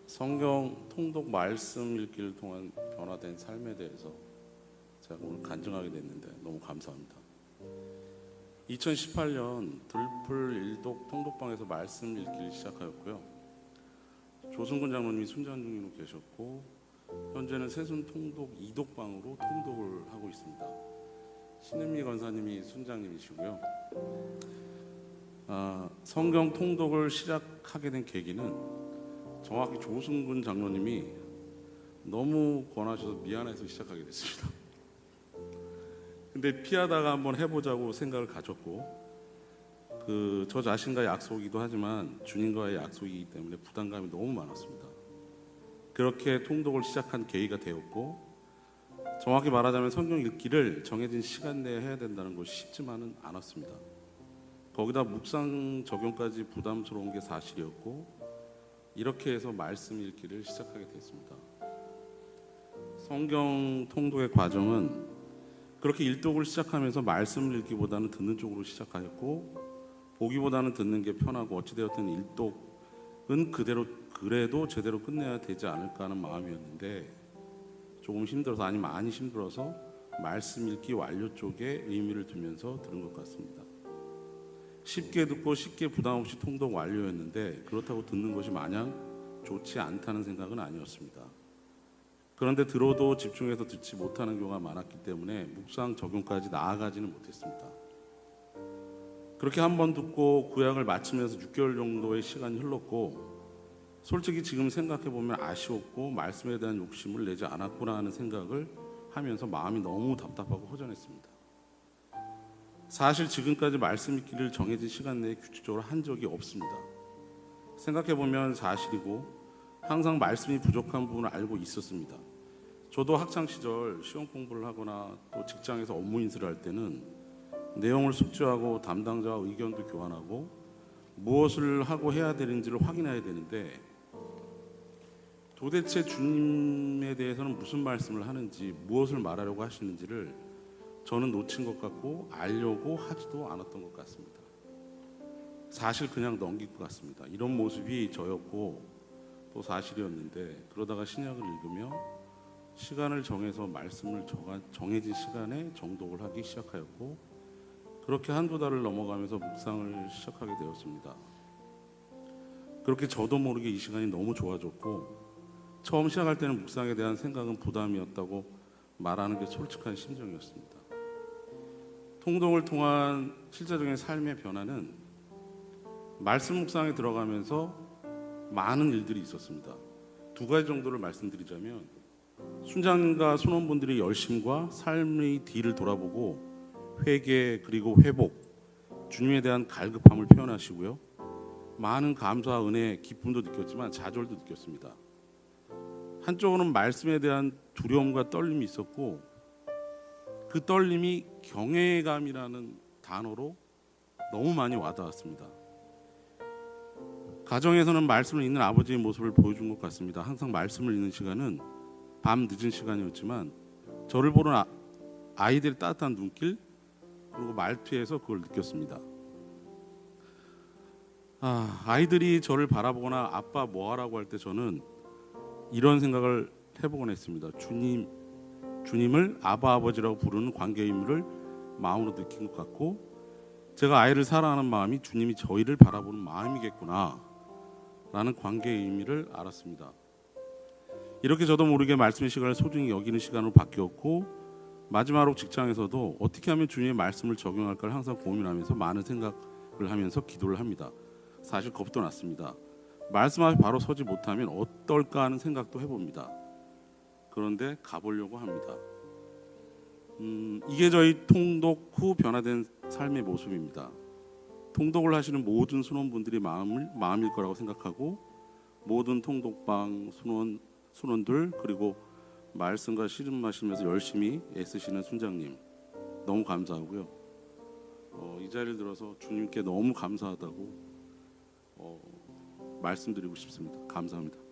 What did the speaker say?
성경 통독 말씀 읽기를 통한 변화된 삶에 대해서 제가 오늘 간증하게 됐는데 너무 감사합니다. 2018년 들풀 일독 통독방에서 말씀 읽기를 시작하였고요. 조승근 장로님이 순장님으로 계셨고 현재는 새순 통독 이독방으로 통독을 하고 있습니다. 신은미 권사님이 순장님이시고요. 성경 통독을 시작하게 된 계기는 정확히 조승근 장로님이 너무 권하셔서 미안해서 시작하게 됐습니다. 근데 피하다가 한번 해보자고 생각을 가졌고 저 자신과의 약속이기도 하지만 주님과의 약속이기 때문에 부담감이 너무 많았습니다. 그렇게 통독을 시작한 계기가 되었고, 정확히 말하자면 성경 읽기를 정해진 시간 내에 해야 된다는 것이 쉽지만은 않았습니다. 거기다 묵상 적용까지 부담스러운 게 사실이었고, 이렇게 해서 말씀 읽기를 시작하게 됐습니다. 성경 통독의 과정은 그렇게 일독을 시작하면서 말씀을 읽기보다는 듣는 쪽으로 시작하였고, 보기보다는 듣는 게 편하고 어찌되었든 일독은 그래도 제대로 끝내야 되지 않을까 하는 마음이었는데, 조금 힘들어서, 아니 많이 힘들어서 말씀 읽기 완료 쪽에 의미를 두면서 들은 것 같습니다. 쉽게 듣고 쉽게 부담 없이 통독 완료였는데, 그렇다고 듣는 것이 마냥 좋지 않다는 생각은 아니었습니다. 그런데 들어도 집중해서 듣지 못하는 경우가 많았기 때문에 묵상 적용까지 나아가지는 못했습니다. 그렇게 한 번 듣고 구약을 마치면서 6개월 정도의 시간이 흘렀고, 솔직히 지금 생각해보면 아쉬웠고 말씀에 대한 욕심을 내지 않았구나 하는 생각을 하면서 마음이 너무 답답하고 허전했습니다. 사실 지금까지 말씀 읽기를 정해진 시간 내에 규칙적으로 한 적이 없습니다. 생각해보면 사실이고 항상 말씀이 부족한 부분을 알고 있었습니다. 저도 학창시절 시험 공부를 하거나 또 직장에서 업무 인수를 할 때는 내용을 숙지하고 담당자와 의견도 교환하고 무엇을 하고 해야 되는지를 확인해야 되는데, 도대체 주님에 대해서는 무슨 말씀을 하는지, 무엇을 말하려고 하시는지를 저는 놓친 것 같고 알려고 하지도 않았던 것 같습니다. 사실 그냥 넘길 것 같습니다. 이런 모습이 저였고 또 사실이었는데, 그러다가 신약을 읽으며 시간을 정해서 말씀을 정해진 시간에 정독을 하기 시작하였고, 그렇게 한두 달을 넘어가면서 묵상을 시작하게 되었습니다. 그렇게 저도 모르게 이 시간이 너무 좋아졌고, 처음 시작할 때는 묵상에 대한 생각은 부담이었다고 말하는 게 솔직한 심정이었습니다. 통독을 통한 실제적인 삶의 변화는 말씀 묵상에 들어가면서 많은 일들이 있었습니다. 두 가지 정도를 말씀드리자면, 순장님과 순원분들의 열심과 삶의 뒤를 돌아보고 회개 그리고 회복, 주님에 대한 갈급함을 표현하시고요. 많은 감사와 은혜, 기쁨도 느꼈지만 좌절도 느꼈습니다. 한쪽으로는 말씀에 대한 두려움과 떨림이 있었고, 그 떨림이 경외감이라는 단어로 너무 많이 와닿았습니다. 가정에서는 말씀을 읽는 아버지의 모습을 보여준 것 같습니다. 항상 말씀을 읽는 시간은 밤 늦은 시간이었지만 저를 보는 아이들의 따뜻한 눈길 그리고 말투에서 그걸 느꼈습니다. 아이들이 저를 바라보거나 아빠 뭐하라고 할 때 저는 이런 생각을 해보곤 했습니다. 주님을 아바 아버지라고 부르는 관계의 의미를 마음으로 느낀 것 같고, 제가 아이를 사랑하는 마음이 주님이 저희를 바라보는 마음이겠구나 라는 관계의 의미를 알았습니다. 이렇게 저도 모르게 말씀의 시간을 소중히 여기는 시간으로 바뀌었고, 마지막으로 직장에서도 어떻게 하면 주님의 말씀을 적용할까를 항상 고민하면서 많은 생각을 하면서 기도를 합니다. 사실 겁도 났습니다. 말씀 앞에 바로 서지 못하면 어떨까 하는 생각도 해봅니다. 그런데 가보려고 합니다. 이게 저희 통독 후 변화된 삶의 모습입니다. 통독을 하시는 모든 순원분들이 마음일 거라고 생각하고, 모든 통독방 순원들 그리고 말씀과 씨름하시면서 열심히 애쓰시는 순장님 너무 감사하고요. 이 자리를 들어서 주님께 너무 감사하다고 말씀드리고 싶습니다. 감사합니다.